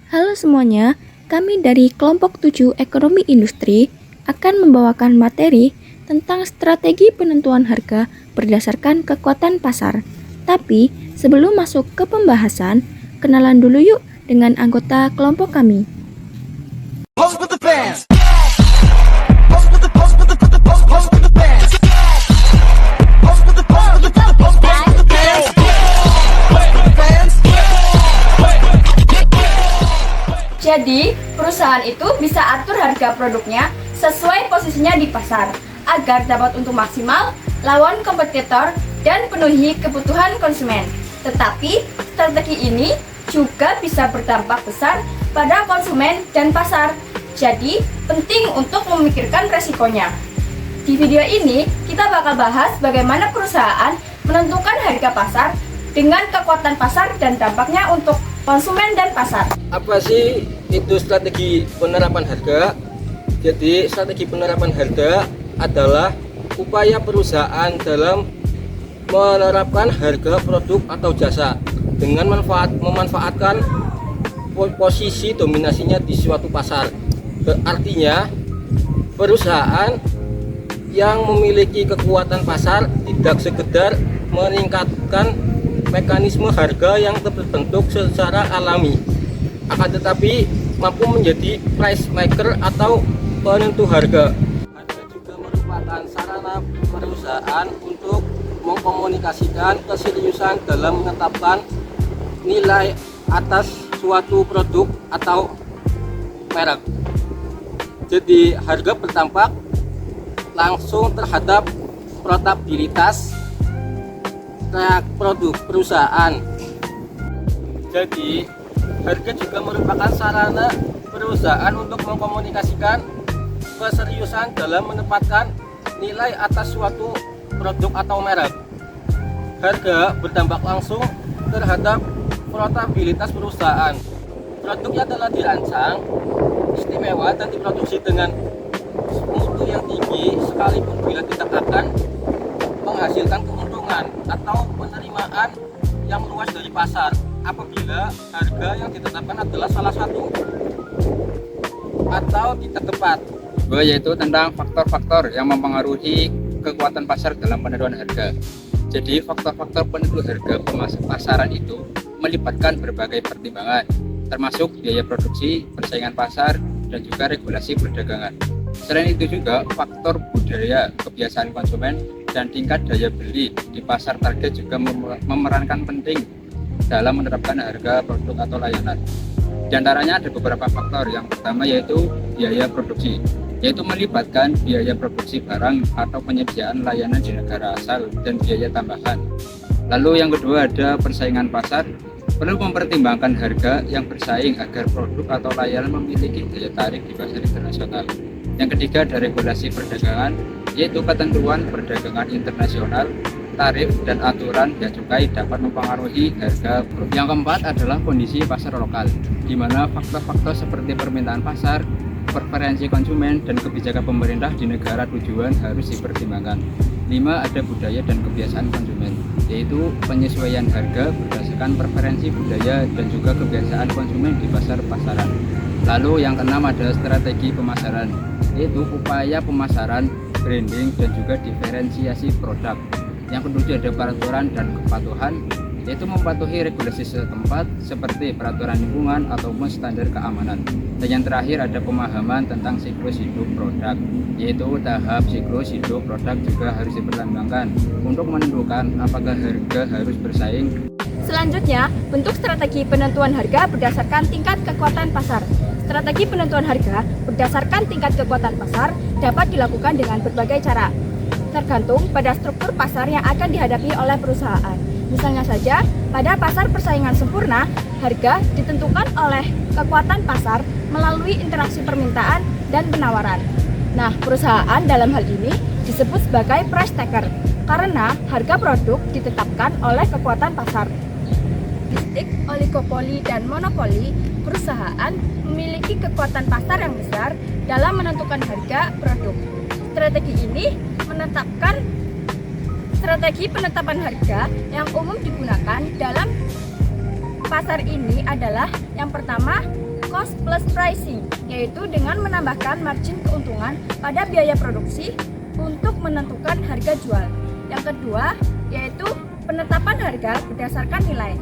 Halo semuanya, kami dari kelompok 7 Ekonomi Industri akan membawakan materi tentang strategi penentuan harga berdasarkan kekuatan pasar. Tapi sebelum masuk ke pembahasan, kenalan dulu yuk dengan anggota kelompok kami. Pose with the bands. Jadi, perusahaan itu bisa atur harga produknya sesuai posisinya di pasar agar dapat untung maksimal, lawan kompetitor, dan penuhi kebutuhan konsumen. Tetapi, strategi ini juga bisa berdampak besar pada konsumen dan pasar. Jadi, penting untuk memikirkan resikonya. Di video ini, kita bakal bahas bagaimana perusahaan menentukan harga pasar dengan kekuatan pasar dan dampaknya untuk konsumen dan pasar. Apa sih itu strategi penerapan harga? Jadi strategi penerapan harga adalah upaya perusahaan dalam menerapkan harga produk atau jasa dengan memanfaatkan posisi dominasinya di suatu pasar. Artinya perusahaan yang memiliki kekuatan pasar tidak sekedar meningkatkan mekanisme harga yang terbentuk secara alami, akan tetapi mampu menjadi price maker atau penentu harga. Harga juga merupakan sarana perusahaan untuk mengkomunikasikan keseriusan dalam menetapkan nilai atas suatu produk atau merek. Jadi harga berdampak langsung terhadap profitabilitas produk perusahaan. Jadi harga juga merupakan sarana perusahaan untuk mengkomunikasikan keseriusan dalam menempatkan nilai atas suatu produk atau merek. Harga berdampak langsung terhadap profitabilitas perusahaan. Produknya telah dirancang istimewa dan diproduksi dengan mutu yang tinggi, sekalipun bila tidak akan menghasilkan keuntungan atau penerimaan yang luas dari pasar apabila harga yang ditetapkan adalah salah satu atau tidak tepat. Yaitu tentang faktor-faktor yang mempengaruhi kekuatan pasar dalam penentuan harga. Jadi faktor-faktor penentu harga pasaran itu melibatkan berbagai pertimbangan, termasuk biaya produksi, persaingan pasar, dan juga regulasi perdagangan. Selain itu juga faktor budaya, kebiasaan konsumen, dan tingkat daya beli di pasar target juga memerankan penting dalam menerapkan harga produk atau layanan. Di antaranya ada beberapa faktor. Yang pertama yaitu biaya produksi, yaitu melibatkan biaya produksi barang atau penyediaan layanan di negara asal dan biaya tambahan. Lalu yang kedua ada persaingan pasar, perlu mempertimbangkan harga yang bersaing agar produk atau layanan memiliki daya tarik di pasar internasional. Yang ketiga ada regulasi perdagangan, yaitu ketentuan perdagangan internasional, tarif dan aturan bea cukai dapat mempengaruhi harga produk. Yang keempat adalah kondisi pasar lokal, di mana faktor-faktor seperti permintaan pasar, preferensi konsumen, dan kebijakan pemerintah di negara tujuan harus dipertimbangkan. 5. Ada budaya dan kebiasaan konsumen, yaitu penyesuaian harga berdasarkan preferensi budaya dan juga kebiasaan konsumen di pasar-pasaran. Lalu yang keenam ada strategi pemasaran, yaitu upaya pemasaran, branding, dan juga diferensiasi produk. Yang ketujuh ada peraturan dan kepatuhan, yaitu mematuhi regulasi setempat seperti peraturan lingkungan ataupun standar keamanan. Dan yang terakhir ada pemahaman tentang siklus hidup produk, yaitu tahap siklus hidup produk juga harus dipertimbangkan untuk menentukan apakah harga harus bersaing. Selanjutnya, bentuk strategi penentuan harga berdasarkan tingkat kekuatan pasar. Strategi penentuan harga berdasarkan tingkat kekuatan pasar dapat dilakukan dengan berbagai cara, tergantung pada struktur pasar yang akan dihadapi oleh perusahaan. Misalnya saja, pada pasar persaingan sempurna, harga ditentukan oleh kekuatan pasar melalui interaksi permintaan dan penawaran. Nah, perusahaan dalam hal ini disebut sebagai price taker karena harga produk ditetapkan oleh kekuatan pasar. Bistik, oligopoli, dan monopoli, perusahaan memiliki kekuatan pasar yang besar dalam menentukan harga produk. Strategi ini menetapkan strategi penetapan harga yang umum digunakan dalam pasar ini adalah yang pertama, cost plus pricing, yaitu dengan menambahkan margin keuntungan pada biaya produksi untuk menentukan harga jual. Yang kedua, yaitu penetapan harga berdasarkan nilai,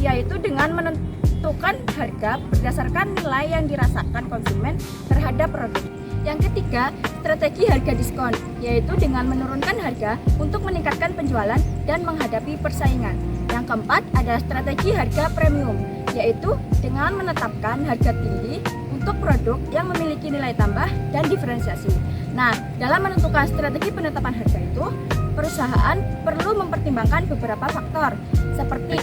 yaitu dengan menentukan harga berdasarkan nilai yang dirasakan konsumen terhadap produk. Yang ketiga, strategi harga diskon, yaitu dengan menurunkan harga untuk meningkatkan penjualan dan menghadapi persaingan. Yang keempat, ada strategi harga premium, yaitu dengan menetapkan harga tinggi untuk produk yang memiliki nilai tambah dan diferensiasi. Nah, dalam menentukan strategi penetapan harga itu, perusahaan perlu mempertimbangkan beberapa faktor, seperti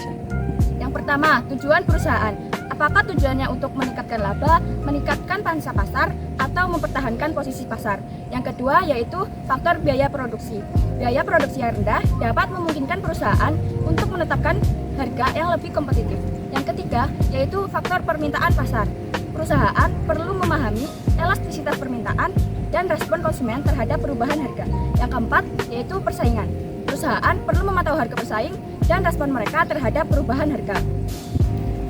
yang pertama, tujuan perusahaan. Apakah tujuannya untuk meningkatkan laba, meningkatkan pangsa pasar, atau mempertahankan posisi pasar? Yang kedua yaitu faktor biaya produksi. Biaya produksi yang rendah dapat memungkinkan perusahaan untuk menetapkan harga yang lebih kompetitif. Yang ketiga yaitu faktor permintaan pasar. Perusahaan perlu memahami elastisitas permintaan dan respon konsumen terhadap perubahan harga. Yang keempat yaitu persaingan. Perusahaan perlu memantau harga pesaing dan respon mereka terhadap perubahan harga.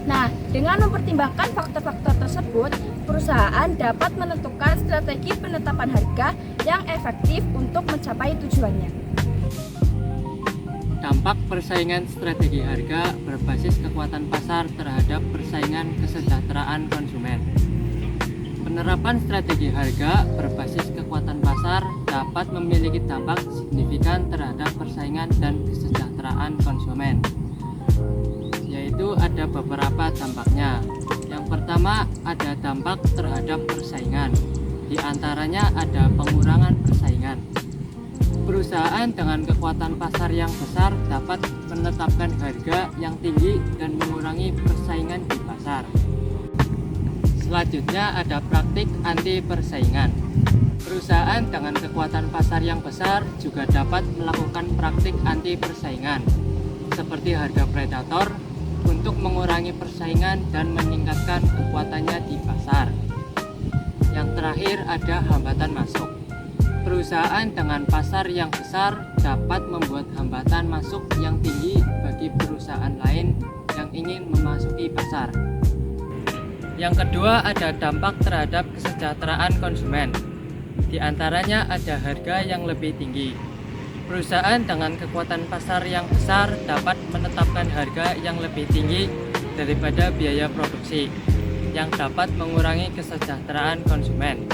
Nah, dengan mempertimbangkan faktor-faktor tersebut, perusahaan dapat menentukan strategi penetapan harga yang efektif untuk mencapai tujuannya. Dampak persaingan strategi harga berbasis kekuatan pasar terhadap persaingan kesejahteraan konsumen. Penerapan strategi harga berbasis kekuatan pasar dapat memiliki dampak signifikan terhadap persaingan dan kesejahteraan konsumen. Yaitu ada beberapa dampaknya. Yang pertama ada dampak terhadap persaingan. Di antaranya ada pengurangan persaingan. Perusahaan dengan kekuatan pasar yang besar dapat menetapkan harga yang tinggi dan mengurangi persaingan di pasar. Selanjutnya ada praktik anti persaingan. Perusahaan dengan kekuatan pasar yang besar juga dapat melakukan praktik anti persaingan, seperti harga predator, untuk mengurangi persaingan dan meningkatkan kekuatannya di pasar. Yang terakhir ada hambatan masuk. Perusahaan dengan pasar yang besar dapat membuat hambatan masuk yang tinggi bagi perusahaan lain yang ingin memasuki pasar. Yang kedua ada dampak terhadap kesejahteraan konsumen. Di antaranya ada harga yang lebih tinggi. Perusahaan dengan kekuatan pasar yang besar dapat menetapkan harga yang lebih tinggi daripada biaya produksi, yang dapat mengurangi kesejahteraan konsumen.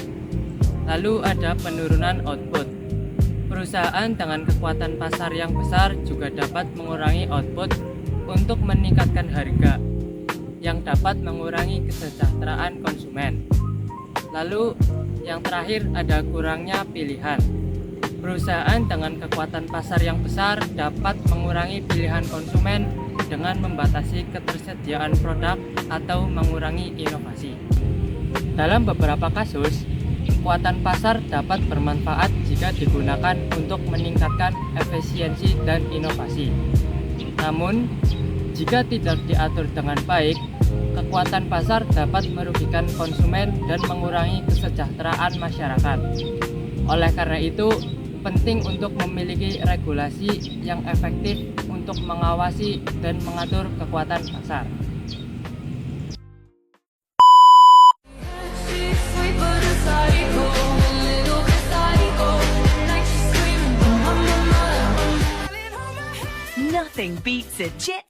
Lalu ada penurunan output. Perusahaan dengan kekuatan pasar yang besar juga dapat mengurangi output untuk meningkatkan harga, yang dapat mengurangi kesejahteraan konsumen. Lalu yang terakhir ada kurangnya pilihan. Perusahaan dengan kekuatan pasar yang besar dapat mengurangi pilihan konsumen dengan membatasi ketersediaan produk atau mengurangi inovasi. Dalam beberapa kasus, kekuatan pasar dapat bermanfaat jika digunakan untuk meningkatkan efisiensi dan inovasi. Namun, jika tidak diatur dengan baik, kekuatan pasar dapat merugikan konsumen dan mengurangi kesejahteraan masyarakat. Oleh karena itu, penting untuk memiliki regulasi yang efektif untuk mengawasi dan mengatur kekuatan pasar. Nothing beats a jet